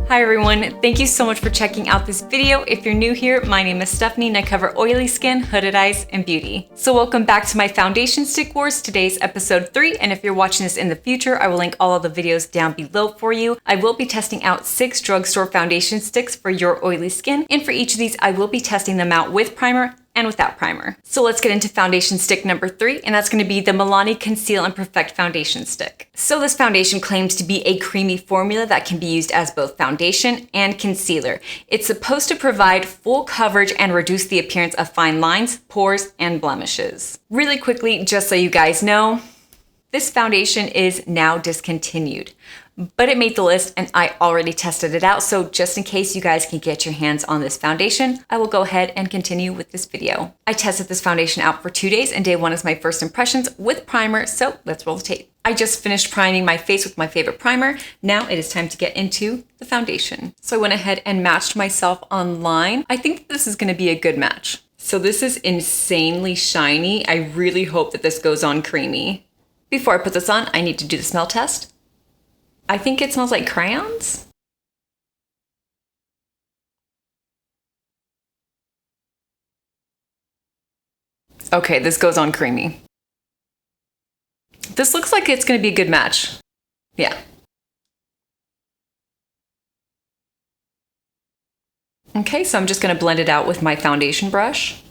Hi everyone, thank you so much for checking out this video. If you're new here, my name is Stephanie and I cover oily skin, hooded eyes, and beauty. So welcome back to my foundation stick wars. Today's episode 3, and if you're watching this in the future, I will link all of the videos down below for you. I will be testing out 6 drugstore foundation sticks for your oily skin, and for each of these, I will be testing them out with primer and without primer. So let's get into foundation stick number 3, and that's going to be the Milani Conceal and Perfect foundation stick. So this foundation claims to be a creamy formula that can be used as both foundation and concealer. It's supposed to provide full coverage and reduce the appearance of fine lines, pores, and blemishes. Really quickly, just so you guys know, this foundation is now discontinued, but it made the list and I already tested it out. So just in case you guys can get your hands on this foundation, I will go ahead and continue with this video. I tested this foundation out for 2 days and day 1 is my first impressions with primer. So let's roll the tape. I just finished priming my face with my favorite primer. Now it is time to get into the foundation. So I went ahead and matched myself online. I think this is going to be a good match. So this is insanely shiny. I really hope that this goes on creamy. Before I put this on, I need to do the smell test. I think it smells like crayons. Okay, this goes on creamy. This looks like it's going to be a good match. Yeah. Okay, so I'm just going to blend it out with my foundation brush.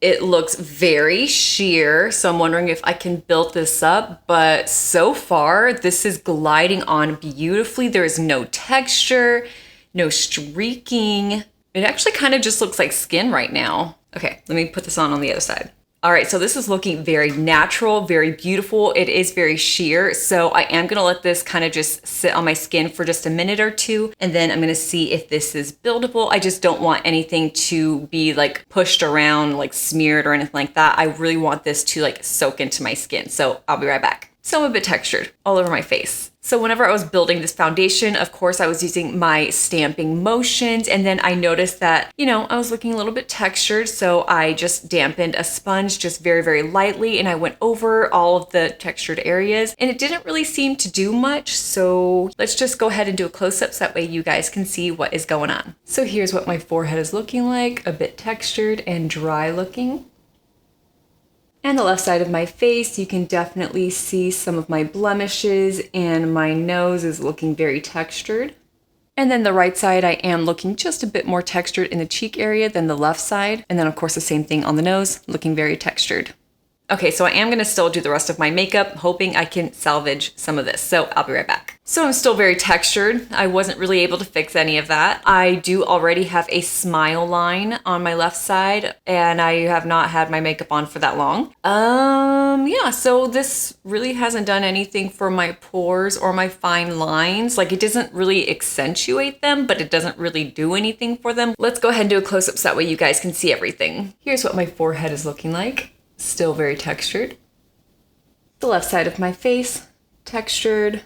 It looks very sheer, so I'm wondering if I can build this up, but so far this is gliding on beautifully. There is no texture, no streaking. It actually kind of just looks like skin right now. Okay, let me put this on the other side. All right, so this is looking very natural, very beautiful. It is very sheer, so I am gonna let this kind of just sit on my skin for just a minute or two, and then I'm gonna see if this is buildable. I just don't want anything to be like pushed around, like smeared or anything like that. I really want this to like soak into my skin, so I'll be right back. So I'm a bit textured all over my face. So whenever I was building this foundation, of course, I was using my stamping motions, and then I noticed that, I was looking a little bit textured, so I just dampened a sponge just very, very lightly, and I went over all of the textured areas, and it didn't really seem to do much, so let's just go ahead and do a close-up so that way you guys can see what is going on. So here's what my forehead is looking like, a bit textured and dry looking. And the left side of my face, you can definitely see some of my blemishes, and my nose is looking very textured. And then the right side, I am looking just a bit more textured in the cheek area than the left side. And then of course the same thing on the nose, looking very textured. Okay, so I am gonna still do the rest of my makeup, hoping I can salvage some of this. So I'll be right back. So I'm still very textured. I wasn't really able to fix any of that. I do already have a smile line on my left side, and I have not had my makeup on for that long. Yeah, so this really hasn't done anything for my pores or my fine lines. Like, it doesn't really accentuate them, but it doesn't really do anything for them. Let's go ahead and do a close-up so that way you guys can see everything. Here's what my forehead is looking like. Still very textured. The left side of my face, textured,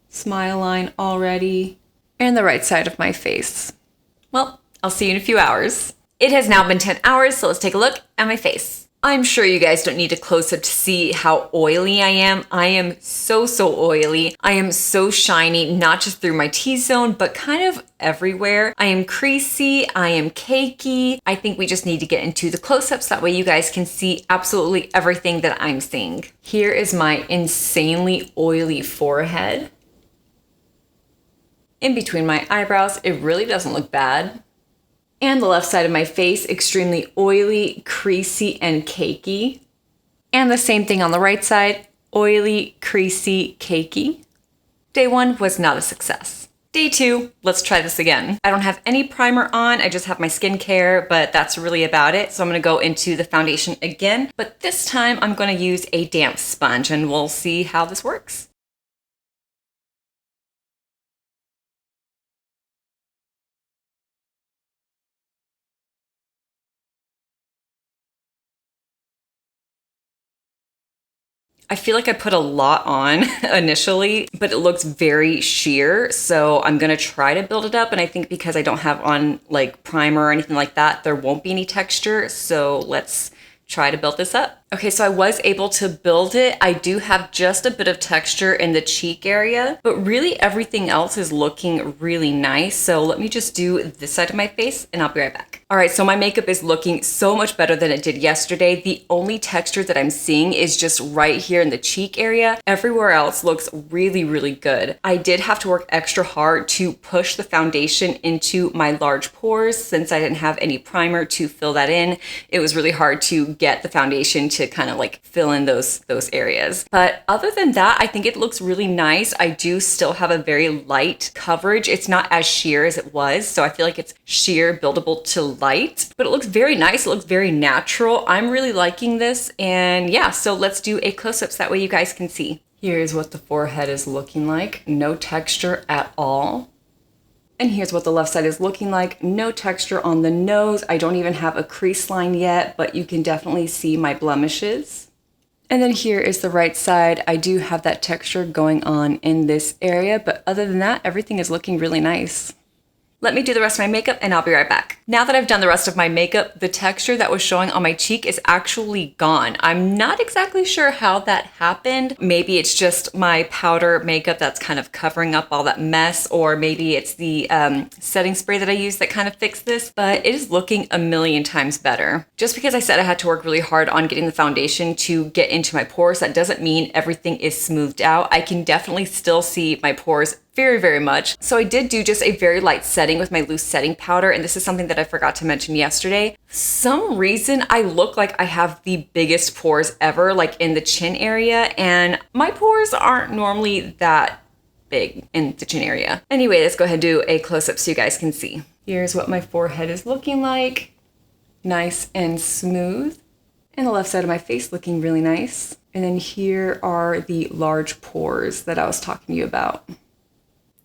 smile line already, and the right side of my face. Well, I'll see you in a few hours. It has now been 10 hours, so let's take a look at my face. I'm sure you guys don't need a close-up to see how oily I am. I am so oily. I am so shiny, not just through my T-zone, but kind of everywhere. I am creasy, I am cakey. I think we just need to get into the close-ups. That way you guys can see absolutely everything that I'm seeing. Here is my insanely oily forehead. In between my eyebrows, it really doesn't look bad. And the left side of my face, extremely oily, creasy, and cakey. And the same thing on the right side, oily, creasy, cakey. Day 1 was not a success. Day 2, let's try this again. I don't have any primer on, I just have my skincare, but that's really about it. So I'm gonna go into the foundation again, but this time I'm gonna use a damp sponge and we'll see how this works. I feel like I put a lot on initially, but it looks very sheer. So I'm gonna try to build it up. And I think because I don't have on like primer or anything like that, there won't be any texture. So let's try to build this up. Okay, so I was able to build it. I do have just a bit of texture in the cheek area, but really everything else is looking really nice. So let me just do this side of my face and I'll be right back. All right, so my makeup is looking so much better than it did yesterday. The only texture that I'm seeing is just right here in the cheek area. Everywhere else looks really, really good. I did have to work extra hard to push the foundation into my large pores since I didn't have any primer to fill that in. It was really hard to get the foundation to kind of like fill in those areas. But other than that, I think it looks really nice. I do still have a very light coverage. It's not as sheer as it was. So I feel like it's sheer buildable to light, but it looks very nice. It looks very natural. I'm really liking this. And yeah, so let's do a close-up so that way you guys can see. Here's what the forehead is looking like. No texture at all. And here's what the left side is looking like. No texture on the nose. I don't even have a crease line yet, but you can definitely see my blemishes. And then here is the right side. I do have that texture going on in this area, but other than that, everything is looking really nice. Let me do the rest of my makeup and I'll be right back. Now that I've done the rest of my makeup, the texture that was showing on my cheek is actually gone. I'm not exactly sure how that happened. Maybe it's just my powder makeup that's kind of covering up all that mess, or maybe it's the setting spray that I use that kind of fixed this, but it is looking a million times better. Just because I said I had to work really hard on getting the foundation to get into my pores, that doesn't mean everything is smoothed out. I can definitely still see my pores very, very much. So I did do just a very light setting with my loose setting powder, and this is something that I forgot to mention yesterday. Some reason I look like I have the biggest pores ever, like in the chin area, and my pores aren't normally that big in the chin area. Anyway, let's go ahead and do a close-up so you guys can see. Here's what my forehead is looking like. Nice and smooth. And the left side of my face looking really nice. And then here are the large pores that I was talking to you about.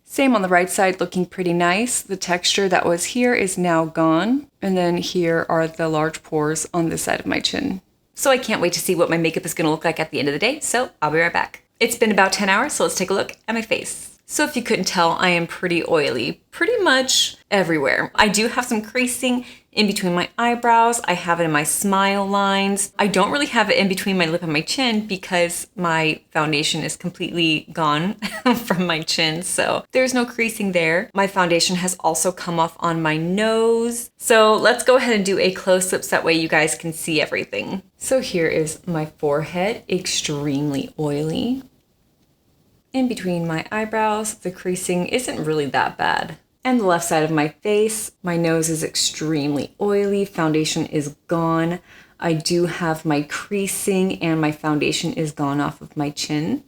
Same on the right side, looking pretty nice. The texture that was here is now gone. And then here are the large pores on this side of my chin. So I can't wait to see what my makeup is gonna look like at the end of the day, so I'll be right back. It's been about 10 hours, so let's take a look at my face. So if you couldn't tell, I am pretty oily, pretty much everywhere. I do have some creasing in between my eyebrows. I have it in my smile lines. I don't really have it in between my lip and my chin because my foundation is completely gone from my chin. So there's no creasing there. My foundation has also come off on my nose. So let's go ahead and do a close-up so that way you guys can see everything. So here is my forehead, extremely oily. In between my eyebrows, the creasing isn't really that bad. And the left side of my face, my nose is extremely oily, foundation is gone. I do have my creasing and my foundation is gone off of my chin.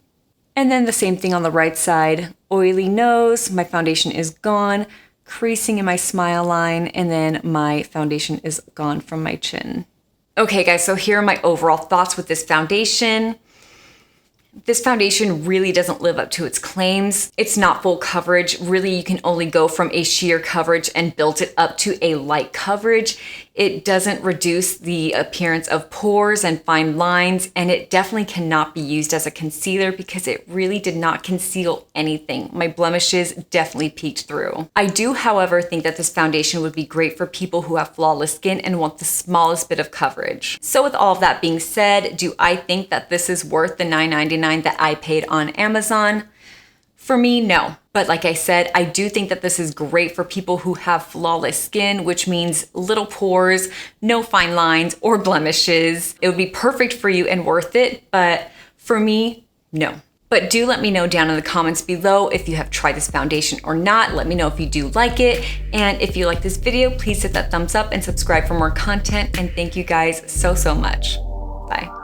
And then the same thing on the right side, oily nose, my foundation is gone, creasing in my smile line, and then my foundation is gone from my chin. Okay guys, so here are my overall thoughts with this foundation. This foundation really doesn't live up to its claims. It's not full coverage. Really, you can only go from a sheer coverage and build it up to a light coverage. It doesn't reduce the appearance of pores and fine lines, and it definitely cannot be used as a concealer because it really did not conceal anything. My blemishes definitely peeked through. I do, however, think that this foundation would be great for people who have flawless skin and want the smallest bit of coverage. So with all of that being said, do I think that this is worth the $9.99 that I paid on Amazon? For me, no. But like I said, I do think that this is great for people who have flawless skin, which means little pores, no fine lines or blemishes. It would be perfect for you and worth it, but for me, no. But do let me know down in the comments below if you have tried this foundation or not. Let me know if you do like it. And if you like this video, please hit that thumbs up and subscribe for more content. And thank you guys so, so much. Bye.